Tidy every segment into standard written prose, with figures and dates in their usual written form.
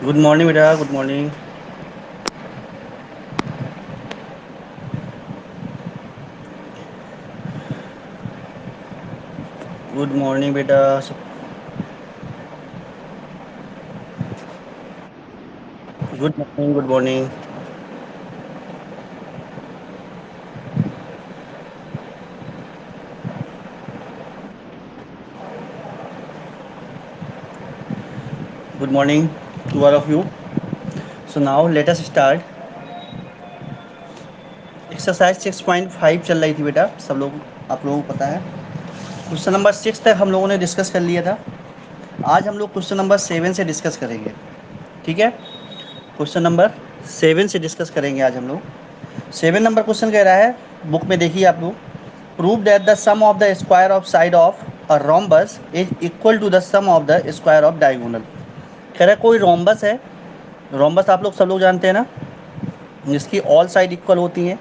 Good morning बेटा, good morning. Good morning बेटा। Good morning, good morning. Good morning to all of you. So now let us start. Exercise 6.5 चल रही थी बेटा, सब लोग आप लोगों को पता है। क्वेश्चन नंबर 6 तक हम लोगों ने डिस्कस कर लिया था। आज हम लोग क्वेश्चन नंबर 7 से डिस्कस करेंगे। ठीक है, क्वेश्चन नंबर 7 से डिस्कस करेंगे आज हम लोग। 7 नंबर क्वेश्चन कह रहा है, बुक में देखिए आप लोग। Prove that the sum of the square of side of a rhombus is equal to the sum of the square of diagonal. कह रहा है कोई रोम्बस है। रोम्बस आप लोग सब लोग जानते हैं ना, जिसकी ऑल साइड इक्वल होती हैं।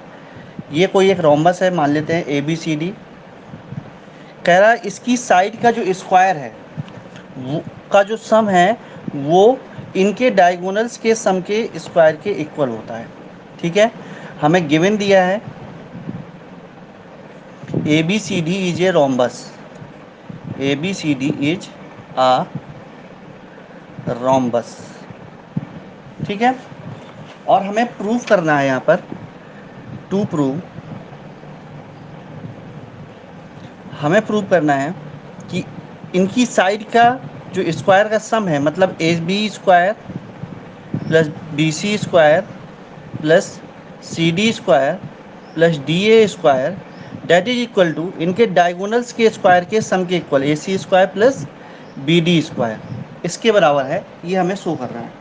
ये कोई एक रोम्बस है, मान लेते हैं ए बी सी डी। कह रहा है इसकी साइड का जो स्क्वायर है वो का जो सम है वो इनके डायगोनल्स के सम के स्क्वायर के इक्वल होता है। ठीक है, हमें गिवन दिया है A B C D is a rhombus. A B C D is a rhombus. ठीक है, और हमें प्रूव करना है यहाँ पर। टू प्रूव, हमें प्रूव करना है कि इनकी साइड का जो स्क्वायर का सम है, मतलब A B square plus B C square plus C D square plus D A square that is equal to इनके डायगोनल्स के स्क्वायर के सम के equal A C square plus B D square, इसके बराबर है। ये हमें शो कर रहा है।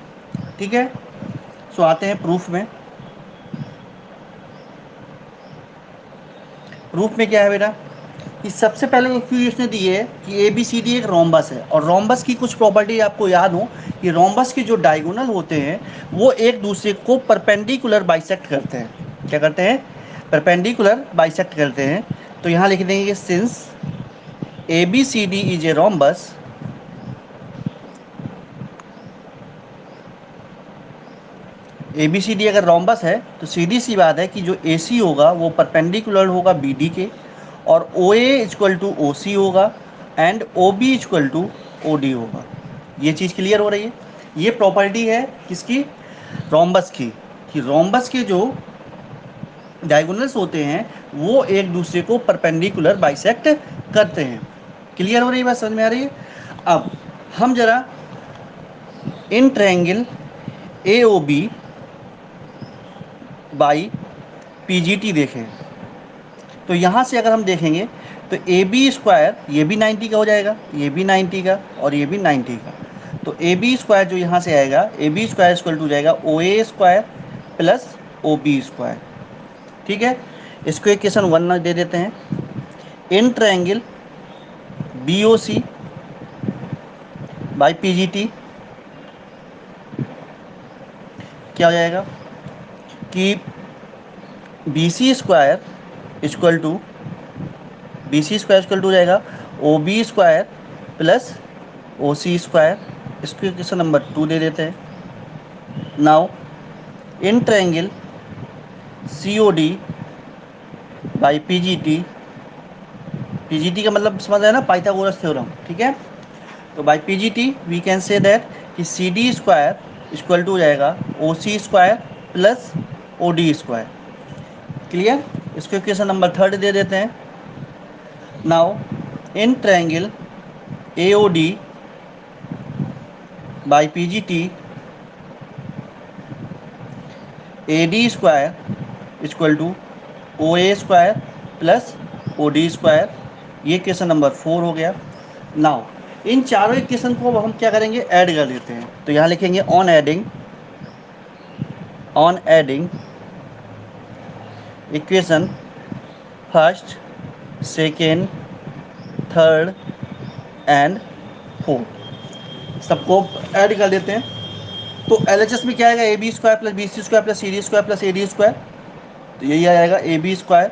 ठीक है, सो आते हैं प्रूफ में। प्रूफ में क्या है बेटा कि सबसे पहले एक चीज इसने दी है कि ए बी सी डी एक रोम्बस है, और रोम्बस की कुछ प्रॉपर्टी आपको याद हो कि रोम्बस के जो डायगोनल होते हैं वो एक दूसरे को परपेंडिकुलर बाइसेक्ट करते हैं। क्या करते हैं? परपेंडिकुलर बाइसेक्ट करते हैं। तो यहाँ लिख देंगे since A B C D is a rhombus, A B C D अगर रोम्बस है तो सीधी सी बात है कि जो ए सी होगा वो परपेंडिकुलर होगा बी डी के, और ओ ए इक्वल टू ओ सी होगा, and O B equal to O D होगा। ये चीज़ क्लियर हो रही है? ये प्रॉपर्टी है किसकी? रोम्बस की। कि रोम्बस के जो डायगोनल्स होते हैं वो एक दूसरे को परपेंडिकुलर बाइसेक्ट करते हैं। क्लियर हो रही है बात? समझ में आ रही है? अब हम जरा in triangle A O B by P G T देखें। तो यहाँ से अगर हम देखेंगे तो ए बी स्क्वायर, ये भी 90 का हो जाएगा, ये भी 90 का, और ये भी 90 का। तो ए बी स्क्वायर जो यहाँ से आएगा, A B square equal to जाएगा O A square plus O B square. ठीक है, इसको इक्वेशन 1 दे देते हैं। In triangle B O C by P G T क्या हो जाएगा कि B C square equal to, B C square equal to हो जाएगा O B square plus O C square. इसको इक्वेशन नंबर 2 दे देते हैं। Now in triangle C O D by P G T, P G T का मतलब समझ आया ना, पाइथागोरस थ्योरम। ठीक है, तो by P G T we can say that कि C D square equal to हो जाएगा O C square plus O D square. Clear? इसको इक्वेशन नंबर 3 दे देते हैं। Now in triangle A O D by P G T A D square equal to O A square plus O D square. ये question number 4 हो गया। Now in चारों equation को अब हम क्या करेंगे? ऐड कर देते हैं। तो यहाँ लिखेंगे on adding equation first, second, third and fourth, सबको ऐड कर देते हैं। तो एल एच एस में क्या आएगा? A B square plus B C square plus C D square plus A D square. तो यही आ जाएगा A B square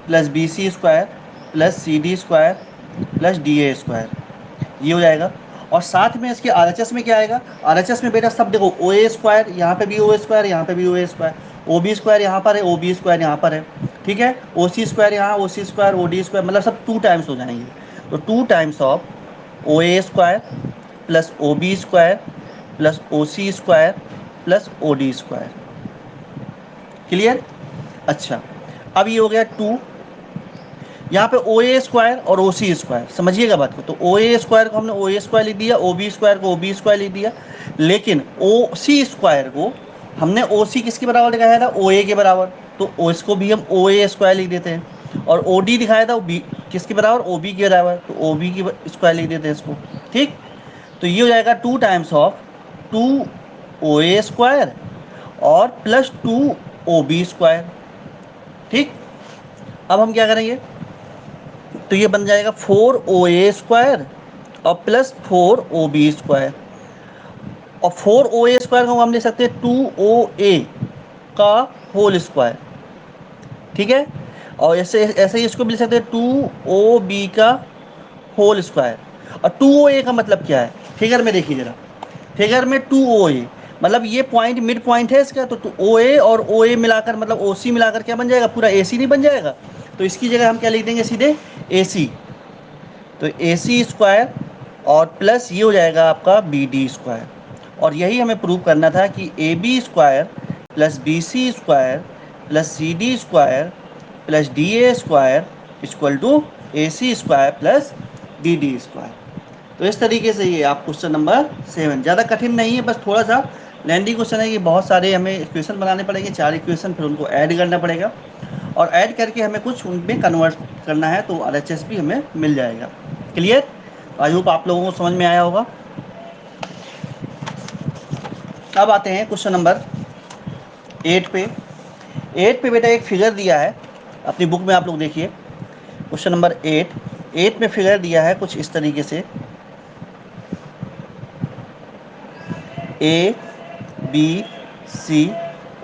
plus B C square plus C D square plus D A square. ये हो जाएगा। और साथ में इसके आरएचएस में क्या आएगा, आरएचएस में बेटा सब देखो ओ ए स्क्वायर, यहाँ पे भी ओ स्क्वायर, यहाँ पे भी O square, O B square यहाँ पर है, ओ बी स्क्वायर यहाँ पर है, ठीक है, ओ सी स्क्वायर यहाँ, O C square, O D square, मतलब सब 2 टाइम्स हो जाएंगे। तो 2 times of O A square plus O B square plus O C square plus O D square. Clear? अच्छा, अब ये हो गया 2, यहाँ पे ओ ए स्क्वायर और ओ सी स्क्वायर, समझिएगा बात को। तो ओ ए स्क्वायर को हमने ओ ए स्क्वायर लिख दिया, ओ बी स्क्वायर को ओ बी स्क्वायर लिख दिया, लेकिन ओ सी स्क्वायर को हमने ओ सी किसके बराबर दिखाया था, ओ ए के बराबर, तो ओ इसको भी हम ओ ए स्क्वायर लिख देते हैं। और ओ डी दिखाया था बी किसके बराबर, ओ बी के बराबर, तो ओ बी की स्क्वायर लिख देते हैं इसको। ठीक, तो ये हो जाएगा 2 times of 2 O A square और प्लस 2 ओ बी स्क्वायर। ठीक, अब हम क्या करेंगे, तो ये बन जाएगा 4 ओ ए स्क्वायर और प्लस 4 ओ बी स्क्वायर। और 4 ओ ए स्क्वायर को हम लिख सकते हैं 2 ओ ए का होल स्क्वायर। ठीक है, और ऐसे ऐसे ही इसको भी लिख सकते हैं 2 ओ बी का होल स्क्वायर। और 2 ओ ए का मतलब क्या है, फिगर में देखिए जरा, फिगर में 2 ओ ए मतलब ये पॉइंट मिड पॉइंट है इसका, तो ओ ए और ओ ए मिलाकर मतलब ओ सी मिलाकर क्या बन जाएगा, पूरा ए सी नहीं बन जाएगा। तो इसकी जगह हम क्या लिख देंगे सीधे, ए सी। तो ए सी स्क्वायर और प्लस ये हो जाएगा आपका बी डी स्क्वायर। और यही हमें प्रूव करना था कि A B square plus B C square plus C D square plus D A square equal to A C square plus D D square. तो इस तरीके से ये आप क्वेश्चन नंबर 7, ज़्यादा कठिन नहीं है, बस थोड़ा सा लेंदी क्वेश्चन है कि बहुत सारे हमें इक्वेशन बनाने पड़ेंगे, 4 इक्वेशन, फिर उनको ऐड करना पड़ेगा और ऐड करके हमें कुछ उनमें कन्वर्ट करना है, तो आरएचएस भी हमें मिल जाएगा। क्लियर? आई होप आप लोगों को समझ में आया होगा। अब आते हैं क्वेश्चन नंबर 8 पे। 8 पे बेटा एक फिगर दिया है, अपनी बुक में आप लोग देखिए, क्वेश्चन नंबर 8 में फिगर दिया है कुछ इस तरीके से, ए बी सी,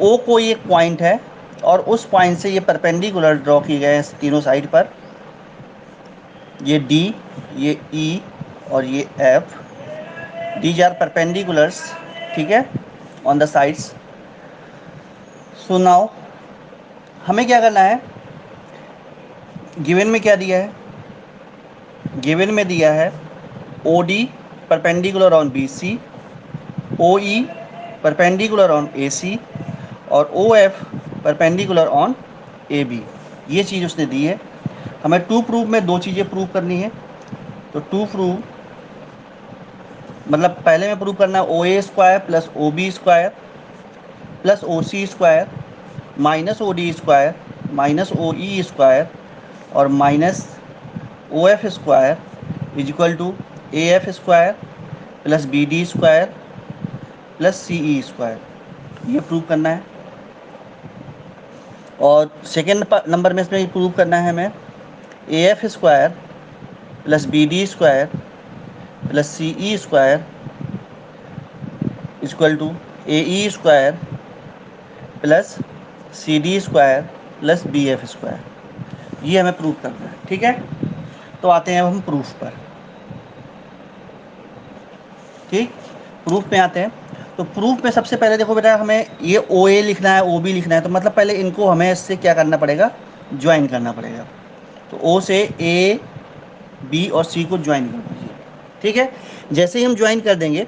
ओ कोई एक पॉइंट है और उस पॉइंट से ये परपेंडिकुलर ड्रॉ किए गए हैं तीनों साइड पर, ये डी, ये ई और ये एफ, दीज आर परपेंडिकुलर्स, ठीक है, on the sides. So now हमें क्या करना है, गिवन में क्या दिया है, गिवन में दिया है O D perpendicular on B C, O E perpendicular on A C और O F perpendicular on A B. ये चीज़ उसने दी है। हमें टू प्रूव में 2 चीज़ें प्रूव करनी है। तो टू प्रूव मतलब पहले में प्रूव करना है O A square plus O B square plus O C square minus O D square minus O E square और minus O F square is equal to A F square plus B D square plus C E square. ये prove करना है। और second number में इसमें prove करना है हमें A F square plus B D square plus C E square equal to A E square plus C D square plus B F square. ये हमें प्रूव करना है। ठीक है, तो आते हैं अब हम प्रूफ पर। ठीक, प्रूफ में आते हैं। तो प्रूफ में सबसे पहले देखो बेटा, हमें ये ओ ए लिखना है, ओ बी लिखना है, तो मतलब पहले इनको हमें इससे क्या करना पड़ेगा, ज्वाइन करना पड़ेगा। तो ओ से ए बी और सी को ज्वाइन कर दीजिए। ठीक है, जैसे ही हम ज्वाइन कर देंगे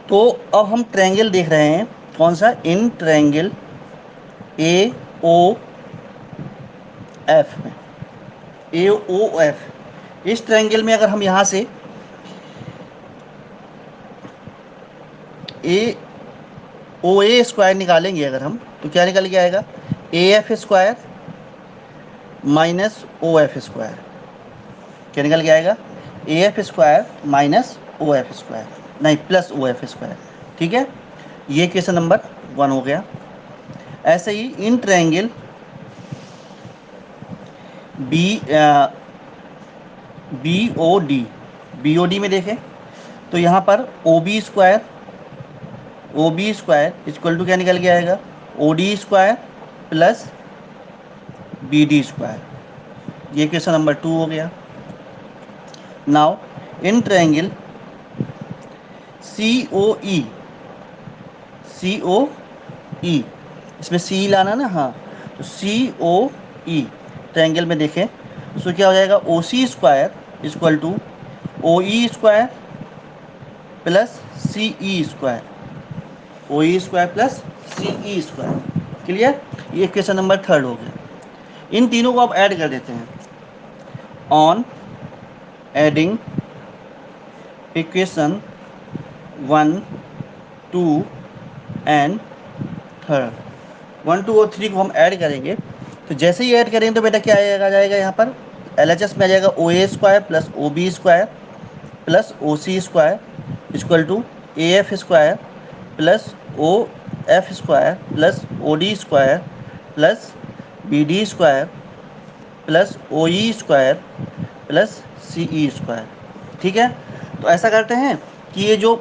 तो अब हम ट्रायंगल देख रहे हैं, कौन सा, इन ट्रायंगल ए ओ एफ में, ए ओ एफ। इस ट्रायंगल में अगर हम यहाँ से ए ओ ए स्क्वायर निकालेंगे अगर हम, तो क्या निकल के आएगा, A F square minus O F square. क्या निकल के आएगा, A F square minus O F square, नहीं प्लस ओ एफ स्क्वायर। ठीक है, ये क्वेश्चन नंबर 1 हो गया। ऐसे ही in triangle B B O D, B O D में देखें तो यहाँ पर O B square equal to क्या निकल के आएगा, O D square plus B D square. ये क्वेश्चन नंबर 2 हो गया। Now in triangle COE, COE, इसमें सी लाना ना, हाँ, तो COE ट्रायंगल में देखें तो क्या हो जाएगा, OC² equal to OE² plus CE², OE² plus CE²। Clear? ये क्वेश्चन नंबर थर्ड हो गया। इन तीनों को आप ऐड कर देते हैं। On adding equation 1, 2 and third, 1, 2 और 3 को हम ऐड करेंगे, तो जैसे ही ऐड करेंगे तो बेटा क्या आएगा, जाएगा यहाँ पर LHS में आ जाएगा OA² plus OB² plus OC² equal to AF² plus OF² plus OD² plus BD² plus OE² plus CE²। ठीक है, तो ऐसा करते हैं कि ये जो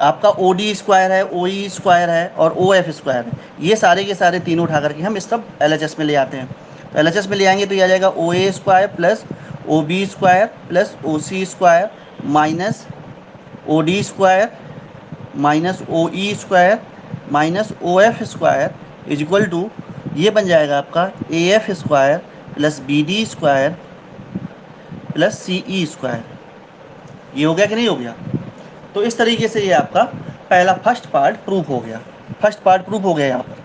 आपका OD² है, OE² है और OF² है, ये सारे के सारे तीनों उठा करके हम इस सब LHS में ले आते हैं। तो LHS में ले आएंगे तो ये आ जाएगा OA² plus OB² plus OC² minus OD² minus OE² minus OF² is equal to, ये बन जाएगा आपका AF² plus BD² plus CE²। ये हो गया कि नहीं हो गया? तो इस तरीके से ये आपका पहला फर्स्ट पार्ट प्रूफ हो गया। फर्स्ट पार्ट प्रूफ हो गया यहाँ पर।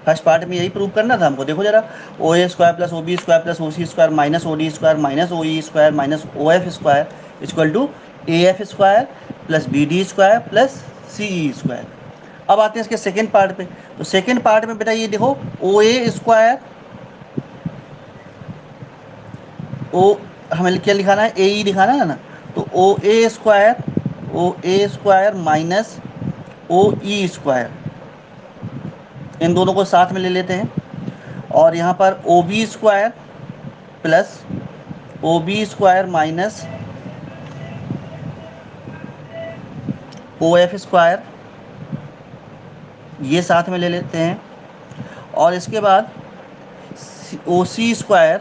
फर्स्ट पार्ट में यही प्रूव करना था हमको। देखो जरा, OA² plus OB² plus OC² minus OD² minus OE² minus OF² equal to AF² plus BD² plus CE²। अब आते हैं इसके सेकेंड पार्ट पे। तो सेकेंड पार्ट में बेटा ये देखो, OA², ओ हमें क्या लिखाना है, AE लिखाना है ना, तो OA² माइनस OE², इन दोनों को साथ में ले लेते हैं। और यहाँ पर OB² plus OB² minus OF², ये साथ में ले लेते हैं। और इसके बाद OC²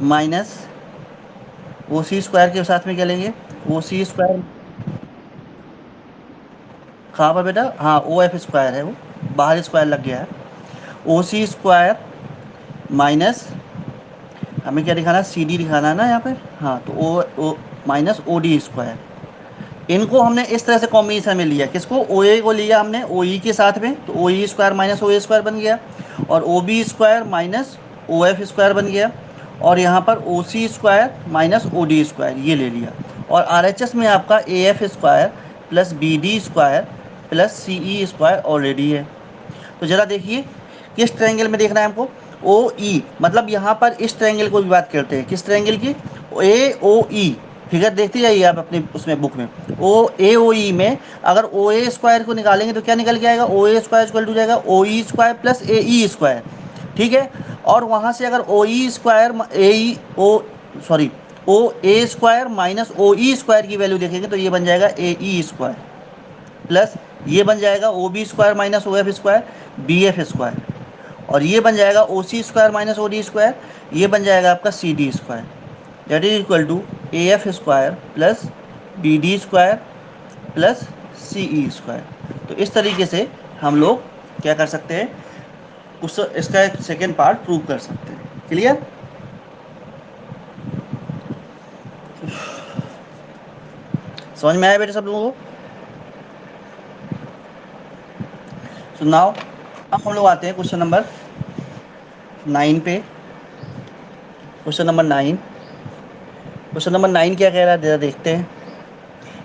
माइनस OC² के साथ में क्या लेंगे, OC², कहाँ पर बेटा, हाँ OF² है, वो बाहर स्क्वायर लग गया है। OC² माइनस, हमें क्या दिखाना है, CD दिखाना है ना यहाँ पे, हाँ, तो ओ माइनस OD²। इनको हमने इस तरह से कॉम्बिनेशन में लिया, किसको, OA को लिया हमने OE के साथ में, तो OE² माइनस OA² बन गया, और OB² माइनस OF² बन गया, और यहाँ पर OC² माइनस OD² ये ले लिया। और RHS में आपका AF² plus BD² plus CE² already है। तो ज़रा देखिए, किस ट्रायंगल में देखना है हमको, ओ ई, मतलब यहाँ पर इस ट्रायंगल को भी बात करते हैं, किस ट्रायंगल की, AOE। फिगर देखते जाइए आप अपने उसमें बुक में, AOE में अगर OA² को निकालेंगे तो क्या निकल के आएगा, OA² इक्वल टू जाएगा OE² प्लस AE²। ठीक है, और वहाँ से अगर OE² sorry OA² minus OE² की वैल्यू देखेंगे तो ये बन जाएगा AE² प्लस ये बन जाएगा OB² माइनस OF², BF², और ये बन जाएगा OC² माइनस OD², ये बन जाएगा आपका CD², that is equal to AF² plus BD² plus CE²। तो इस तरीके से हम लोग क्या कर सकते हैं, उस इसका एक सेकेंड पार्ट प्रूव कर सकते हैं। क्लियर? समझ में आया बेटे सब लोगों को? सुनाओ। अब हम लोग आते हैं क्वेश्चन नंबर 9 पे। क्वेश्चन नंबर 9, क्वेश्चन नंबर 9 क्या कह रहा है, जरा देखते हैं।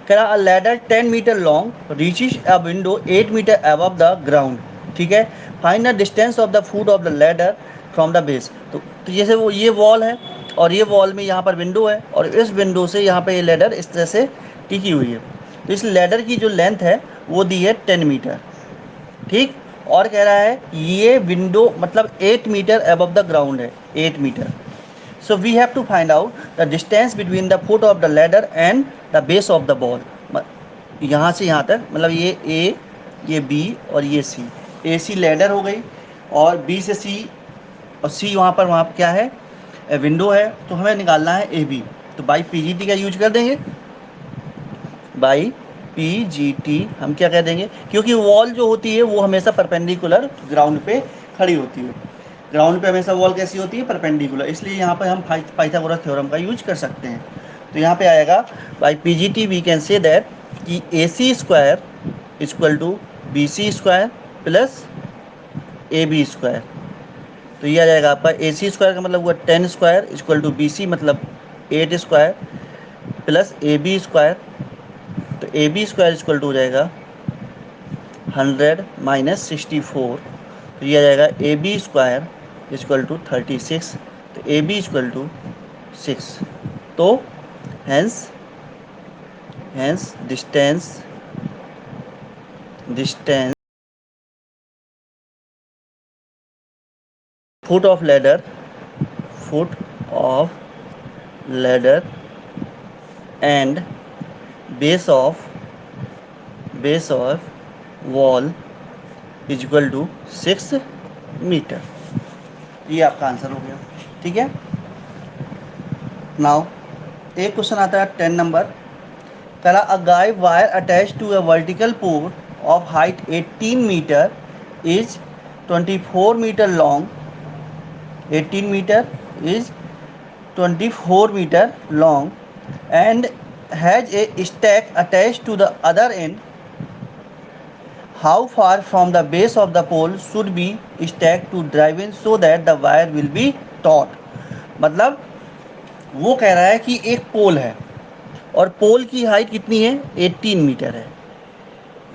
कह रहा, a ladder 10 metre long reaches a window 8 metre above the ground. ठीक है, find the distance of the foot of the ladder from the base. तो जैसे वो ये वॉल है, और ये वॉल में यहाँ पर विंडो है, और इस विंडो से यहाँ पे ये लैडर इस तरह से टिकी हुई है। तो इस लैडर की जो लेंथ है वो दी है 10 मीटर। ठीक, और कह रहा है ये विंडो मतलब 8 मीटर अबव द ग्राउंड है, 8 metre. So we have to find out the distance between the foot of the ladder and the base of the ball। यहाँ से यहाँ तक, मतलब ये A, ये B और ये C। AC लैडर हो गई, और B से C, और C वहाँ पर क्या है, विंडो है। तो हमें निकालना है AB। तो बाई PGT का यूज कर देंगे। बाई पी जी टी हम क्या कह देंगे, क्योंकि वॉल जो होती है वो हमेशा परपेंडिकुलर ग्राउंड पे खड़ी होती है। ग्राउंड पे हमेशा वॉल कैसी होती है, परपेंडिकुलर, इसलिए यहाँ पर हम पाइथागोरस थ्योरम का यूज कर सकते हैं। तो यहाँ पे आएगा by P G T we can say that कि A C square equal to B C square plus A B square. तो ये आ जाएगा आपका ए सी स्क्वायर का मतलब हुआ 10 square equal to B C मतलब 8 square plus A B square. तो A B square equal to हो जाएगा 100 माइनस 64। तो ये आ जाएगा A B square equal to 36। तो ए बी इक्वल टू 6। तो hence hence distance foot of ladder foot of ladder and base of wall is equal to 6 metre. ये आपका आंसर हो गया। ठीक है। नाउ एक क्वेश्चन आता है 10 नंबर। पहला, a guide wire attach to a vertical port of height 18 metre is 24 metre long. 18 metre is 24 metre long and has a stake attach to the other end. How far from the base of the pole should be stake to drive in so that the wire will be taut. मतलब वो कह रहा है कि एक पोल है और पोल की हाइट कितनी है, 18 मीटर है।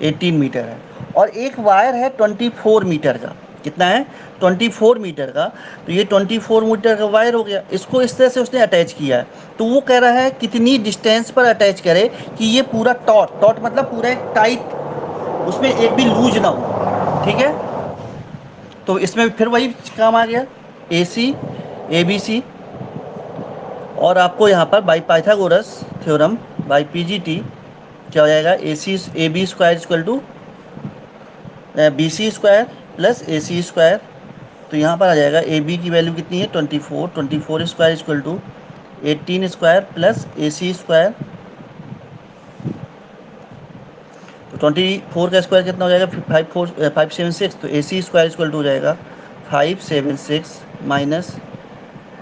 18 मीटर है और एक वायर है 24 मीटर का। कितना है, 24 मीटर का। तो ये 24 मीटर का वायर हो गया, इसको इस तरह से उसने अटैच किया है। तो वो कह रहा है कितनी डिस्टेंस पर अटैच करे कि ये पूरा टॉट, टॉट मतलब पूरा एक टाइट, उसमें एक भी लूज ना हो। ठीक है। तो इसमें फिर वही काम आ गया, ए सी ए बी सी। और आपको यहाँ पर by Pythagoras theorem by P G T क्या हो जाएगा, A B square equal to B C square plus A C square. तो यहाँ पर आ जाएगा ए बी की वैल्यू कितनी है, 24। 24 square equal to 18 square plus A C square. तो 24 का स्क्वायर कितना हो जाएगा, 576। तो A C square equal to हो जाएगा 576 माइनस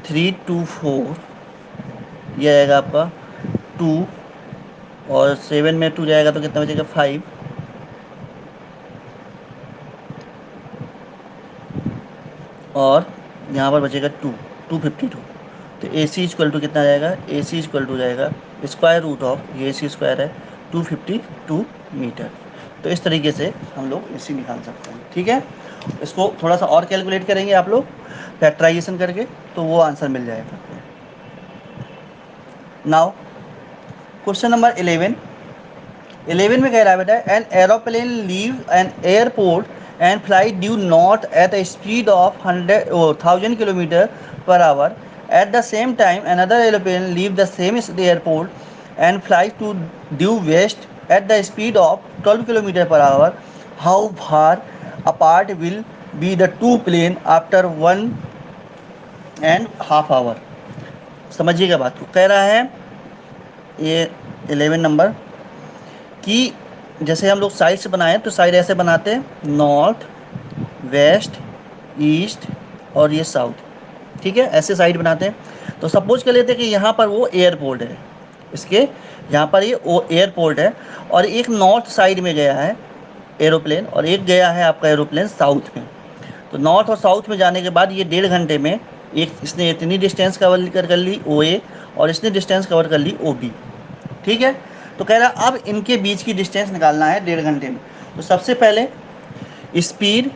324। ये आएगा आपका 2, और 7 में 2 जाएगा तो कितना बचेगा 5। और यहाँ पर बचेगा 252। तो ए सी इक्वल टू कितना जाएगा, ए सी इक्वल टू जाएगा स्क्वायर रूट ऑफ, ये ए सी स्क्वायर है, 252 मीटर। तो इस तरीके से हम लोग ए सी निकाल सकते हैं। ठीक है। इसको थोड़ा सा और कैलकुलेट करेंगे आप लोग फैक्टराइजेशन करके, तो वो आंसर मिल जाएगा। Now question number 11। 11 में कह रहा है बेटा, an aeroplane leave an airport and fly due not at a speed of 1,000 km/h। At the same time, another aeroplane leave the same airport and fly to due west at the speed of 12 km/h. How far apart will be the two plane after 1.5 hour? समझिएगा बात को, कह रहा है ये 11 number कि जैसे हम लोग साइड से बनाए तो साइड ऐसे बनाते हैं, नॉर्थ वेस्ट ईस्ट और ये साउथ। ठीक है, ऐसे साइड बनाते हैं। तो सपोज कर लेते हैं कि यहाँ पर वो एयरपोर्ट है, इसके यहाँ पर ये वो एयरपोर्ट है, और एक नॉर्थ साइड में गया है एरोप्लेन और एक गया है आपका एरोप्लेन साउथ में। तो नॉर्थ और साउथ में जाने के बाद ये 1.5 घंटे में एक इसने इतनी डिस्टेंस कवर कर ली ओ ए, और इसने डिस्टेंस कवर कर ली ओ बी। ठीक है। तो कह रहा अब इनके बीच की डिस्टेंस निकालना है 1.5 घंटे में। तो सबसे पहले स्पीड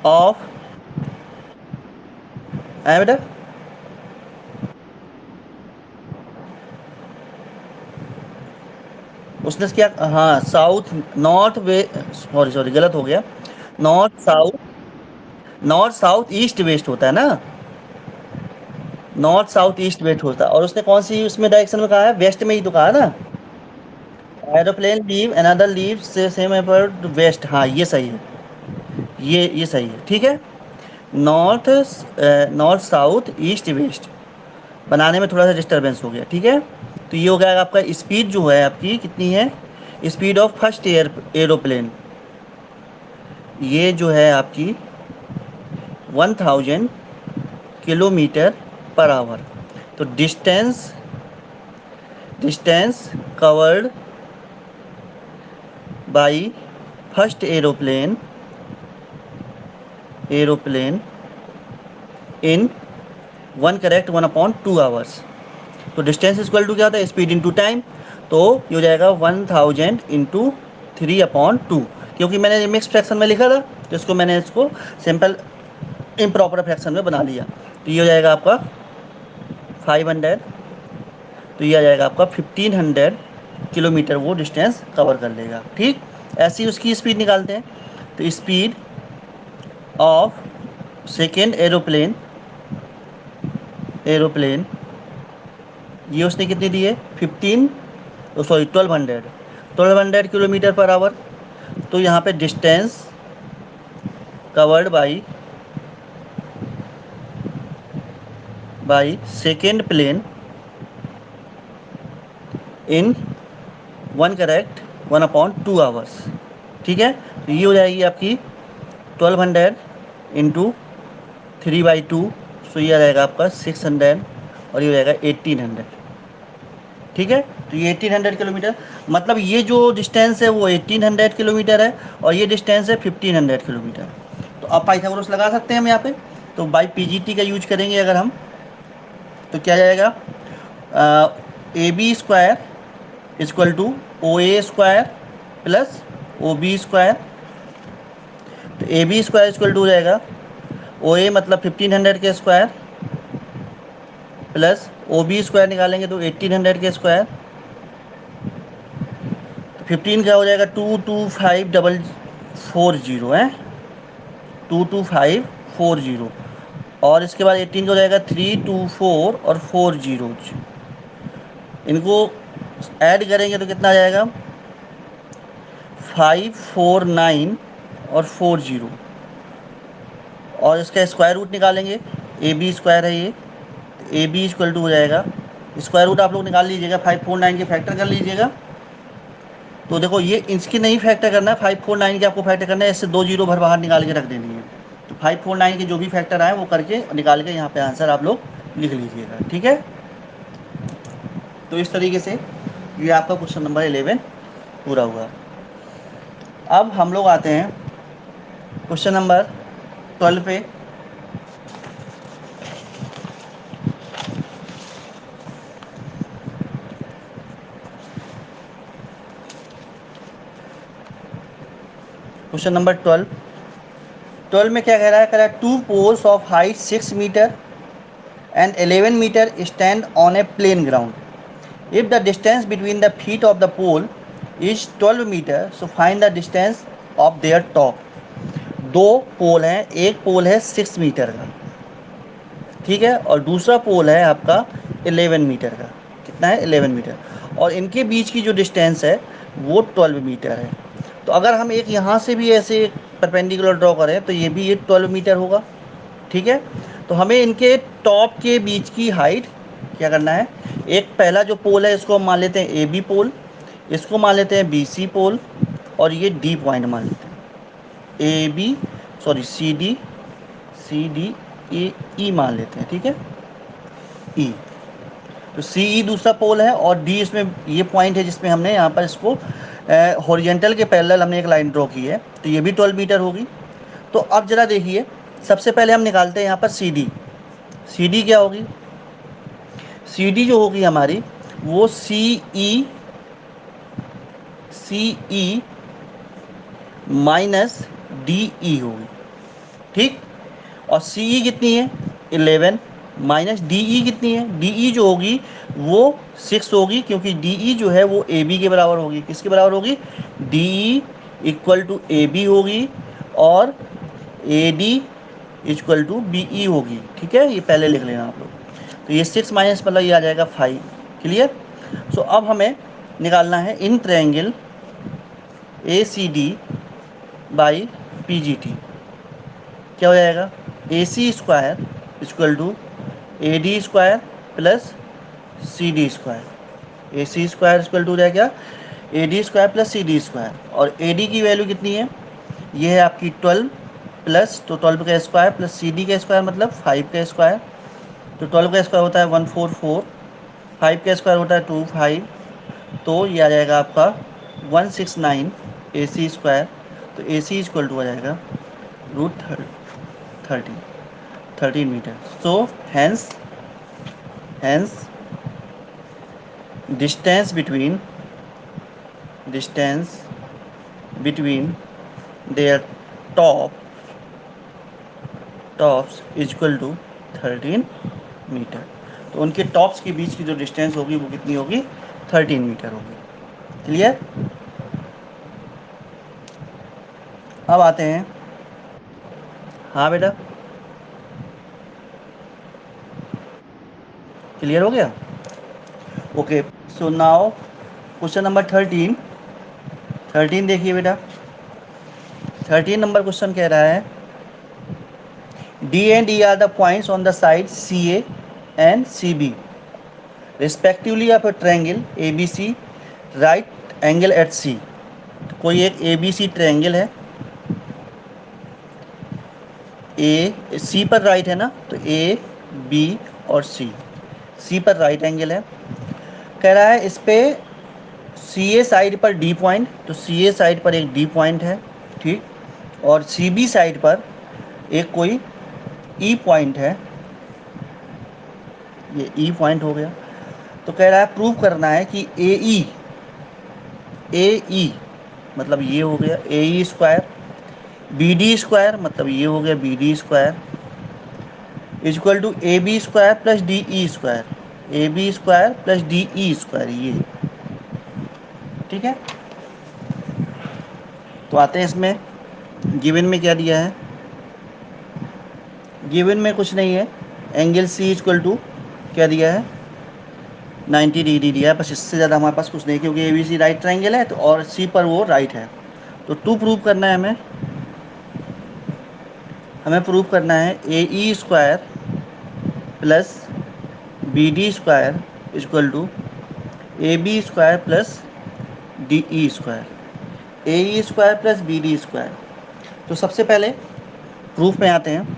ऑफ, है बेटा, उसने क्या, हाँ साउथ नॉर्थ वे, सॉरी सॉरी गलत हो गया, north south, north south east west होता है ना, नॉर्थ साउथ ईस्ट वेस्ट होता है। और उसने कौन सी उसमें डायरेक्शन में कहा है, वेस्ट में ही तो कहा ना। एरोप्लेन लीव अनदर लीव से सेम अबाउट वेस्ट, हाँ ये सही है, ये सही है। ठीक है। North north south east west बनाने में थोड़ा सा डिस्टर्बेंस हो गया। ठीक है। तो तो ये हो गया आपका स्पीड जो है आपकी कितनी है, स्पीड ऑफ फर्स्ट एरोप्लेन, ये जो है आपकी 1000 किलोमीटर पर आवर। तो distance covered by first aeroplane in one correct 1/2 hours. तो डिस्टेंस इक्वल टू क्या होता है, स्पीड इंटू टाइम। तो ये हो जाएगा 1000 इंटू 3/2, क्योंकि मैंने मिक्स फ्रैक्शन में लिखा था तो इसको मैंने इसको सिंपल इम्प्रॉपर फ्रैक्शन में बना लिया। तो ये हो जाएगा आपका 500, तो ये आ जाएगा आपका 1500 किलोमीटर वो डिस्टेंस कवर कर लेगा। ठीक, ऐसी ही उसकी स्पीड निकालते हैं। तो स्पीड ऑफ सेकेंड एरोप्लेन ये उसने कितनी दी है, 1200 किलोमीटर पर आवर। तो यहाँ पे distance covered by second plane in one correct 1/2 hours. ठीक है, तो ये हो जाएगी आपकी 1200 इंटू 3/2, सो ये आ जाएगा आपका 600 और ये हो जाएगा 1800। ठीक है, तो ये 1800 किलोमीटर, मतलब ये जो डिस्टेंस है वो 1800 किलोमीटर है और ये डिस्टेंस है 1500 किलोमीटर। तो अब पाइथागोरस लगा सकते हैं हम यहाँ पे। तो बाई पीजीटी का यूज करेंगे अगर हम, तो क्या जाएगा, A B square equal to O A square plus O B square. तो A B square equal to हो जाएगा ओ ए मतलब 1500 के square plus O B square निकालेंगे तो 1800 के स्क्वायर। तो 15 क्या हो जाएगा, 22540 है, 22540। और इसके बाद 18 का हो जाएगा 324 और 4 जीरोज, इनको ऐड करेंगे तो कितना आ जाएगा, 549 और 40। और इसका स्क्वायर रूट निकालेंगे, ए बी स्क्वायर है ये, ए बी इक्वल टू हो जाएगा, स्क्वायर रूट आप लोग निकाल लीजिएगा, 549 के फैक्टर कर लीजिएगा। तो देखो ये इसकी नहीं फैक्टर करना है, 549 के आपको फैक्टर करना है, इससे 2 जीरो भर बाहर निकाल के रख देनी है। तो 549 के जो भी फैक्टर आए वो करके निकाल के यहाँ पे आंसर आप लोग लिख लीजिएगा। ठीक है, तो इस तरीके से ये आपका क्वेश्चन नंबर 11 पूरा हुआ। अब हम लोग आते हैं क्वेश्चन नंबर 12 पे। क्वेश्चन नंबर 12 में क्या कह रहा है, two poles of height 6 metre and 11 meter stand on a plain ground. If the distance between the feet of the pole is 12 meter, so find the distance of their top. दो पोल हैं, एक पोल है 6 metre का, ठीक है, और दूसरा पोल है आपका 11 मीटर का। कितना है, 11 मीटर, और इनके बीच की जो डिस्टेंस है वो 12 मीटर है। तो अगर हम एक यहाँ से भी ऐसे परपेंडिकुलर ड्रॉ करें तो ये भी ये 12 मीटर होगा। ठीक है, तो हमें इनके टॉप के बीच की हाइट क्या करना है, एक पहला जो पोल है इसको हम मान लेते हैं ए बी पोल, इसको मान लेते हैं बी सी पोल, और ये डी पॉइंट मान लेते हैं, A B sorry C D A E मान लेते हैं। ठीक है, ई, तो सी ई दूसरा पोल है और डी इसमें ये पॉइंट है जिसमें हमने यहाँ पर इसको हॉरिजेंटल के पैरेलल हमने एक लाइन ड्रॉ की है, तो ये भी 12 मीटर होगी। तो अब जरा देखिए, सबसे पहले हम निकालते हैं यहाँ पर सी डी। सी डी क्या होगी, सी डी जो होगी हमारी वो सी ई माइनस डी ई होगी। ठीक, और सी ई कितनी है 11 माइनस डी ई कितनी है, डी ई जो होगी वो 6 होगी, क्योंकि डी ई जो है वो ए बी के बराबर होगी। किसके बराबर होगी, D E equal to A B होगी और A D equal to B E होगी। ठीक है, ये पहले लिख लेना आप लोग। तो ये 6 माइनस मतलब ये आ जाएगा 5। क्लियर। सो अब हमें निकालना है in triangle A C D by P G T. क्या हो जाएगा, A C square equal to A D square plus C D square A C square equal to हो जाएगा A D square plus C D square, और A D की value कितनी है, ये है आपकी 12 प्लस, तो 12 का स्क्वायर प्लस सी डी का स्क्वायर मतलब 5 का स्क्वायर, तो 12 का स्क्वायर होता है 144, 5 का स्क्वायर होता है 25, तो ये आ जाएगा आपका 169 ए सी स्क्वायर, तो ए सी इक्वल टू आ जाएगा root 13 metre. So hence hence distance between distance between their top tops equal to 13 metre. तो उनके टॉप्स के बीच की जो डिस्टेंस होगी वो कितनी होगी, 13 मीटर होगी। क्लियर। अब आते हैं, हाँ बेटा क्लियर हो गया। Okay, so now question number 13 देखिए बेटा। 13 नंबर क्वेश्चन कह रहा है D and E are the points on the side C A and C B respectively of a triangle A B C right angle at C. कोई एक ए B सी triangle है, ए सी पर right है ना, तो ए बी और सी, सी पर राइट एंगल है। कह रहा है इस पे सी ए साइड पर डी पॉइंट, तो सी ए साइड पर एक डी पॉइंट है, ठीक, और सी बी साइड पर एक कोई ई पॉइंट है, ये ई पॉइंट हो गया। तो कह रहा है प्रूव करना है कि ए ई मतलब ये हो गया A E square, B D square मतलब ये हो गया B D square equal to A B square plus D E square, A B square plus D E square, ये ठीक है। तो आते हैं इसमें, गिवन में क्या दिया है, गिवन में कुछ नहीं है, एंगल सी इक्वल टू क्या दिया है 90 डिग्री दिया है, बस इससे ज़्यादा हमारे पास कुछ नहीं, क्योंकि A B C right triangle है तो, और सी पर वो राइट है। तो टू प्रूव करना है हमें, प्रूव करना है A E square plus B D square equal to A B square plus D E square, A E square plus B D square. तो सबसे पहले प्रूफ में आते हैं,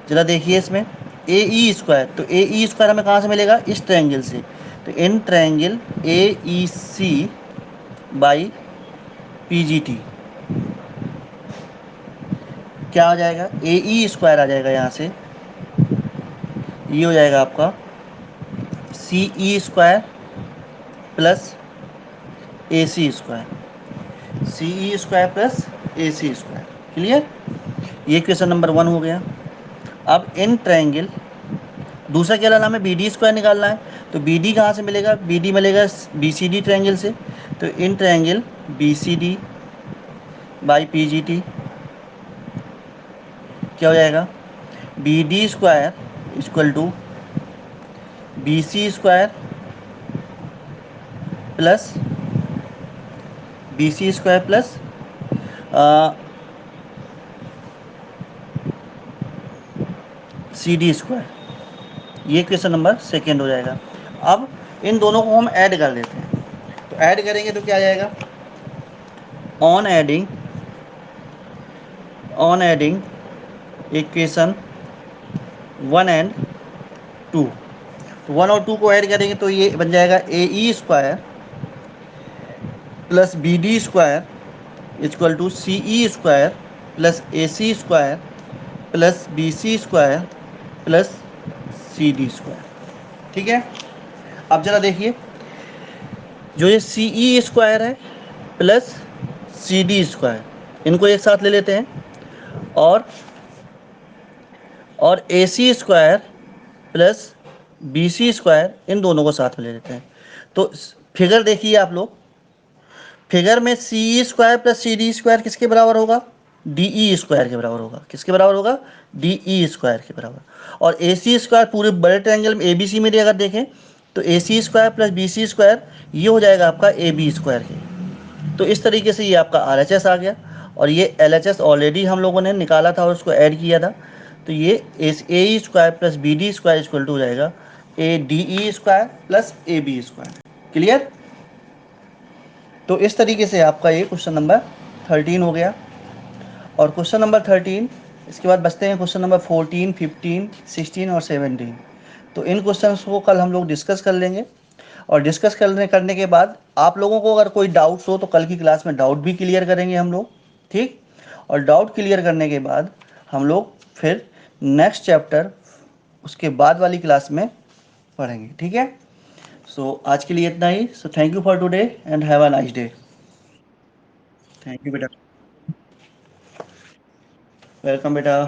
जरा देखिए इसमें ए ई स्क्वायर, तो ए ई स्क्वायर हमें कहाँ से मिलेगा, इस ट्रायंगल से, तो in triangle A E C by P G T क्या हो जाएगा, ए ई स्क्वायर आ जाएगा यहाँ से, ये हो जाएगा आपका सी E square plus A C square, C E square plus A C square. Clear, ये क्वेश्चन नंबर 1 हो गया। अब इन ट्रायंगल, दूसरा क्या लाना, हमें बी डी स्क्वायर निकालना है, तो बी डी कहाँ से मिलेगा, बी डी मिलेगा बी सी डी ट्रायंगल से, तो in triangle B C D by P G T क्या हो जाएगा, B D square equal to B C square plus B C square plus C D square, ये question number 2 हो जाएगा। अब इन दोनों को हम ऐड कर देते हैं, तो ऐड करेंगे तो क्या आ जाएगा, ऑन एडिंग इक्वेशन 1 एंड 2, तो 1 और 2 को ऐड करेंगे तो ये बन जाएगा A E square plus B D square equal to C E square plus A C square plus B C square plus C D square. ठीक है, अब जरा देखिए, जो ये सी ई स्क्वायर है प्लस सी डी स्क्वायर, इनको एक साथ ले लेते हैं, और A C square plus B C square, इन दोनों को साथ में ले लेते हैं। तो फिगर देखिए आप लोग, फिगर में C E square plus C D square किसके बराबर होगा, डी ई स्क्वायर के बराबर होगा, किसके बराबर होगा, डी ई स्क्वायर के बराबर। और ए सी स्क्वायर पूरे बड़े ट्रायंगल में ए बी सी में अगर देखें तो A C square plus B C square ये हो जाएगा आपका ए बी स्क्वायर के। तो इस तरीके से ये आपका आर एच एस आ गया, और ये एल एच एस ऑलरेडी हम लोगों ने निकाला था और उसको ऐड किया था, तो ये A square plus B D square equal to हो जाएगा A D E square plus A B square. Clear? तो इस तरीके से आपका ये क्वेश्चन नंबर 13 हो गया। और क्वेश्चन नंबर 13, इसके बाद बचते हैं क्वेश्चन नंबर 14, 15, 16 और 17। तो इन क्वेश्चंस को कल हम लोग डिस्कस कर लेंगे। और डिस्कस करने के बाद आप लोगों को अगर कोई डाउट्स हो तो कल की क्लास में डाउट भी क्लियर करेंगे हम लोग। ठीक? और डाउट क्लियर करने के बाद हम लोग फिर नेक्स्ट चैप्टर उसके बाद वाली क्लास में पढ़ेंगे। ठीक है? सो आज के लिए इतना ही। So thank you for today and have a nice day. Thank you बेटा। वेलकम बेटा।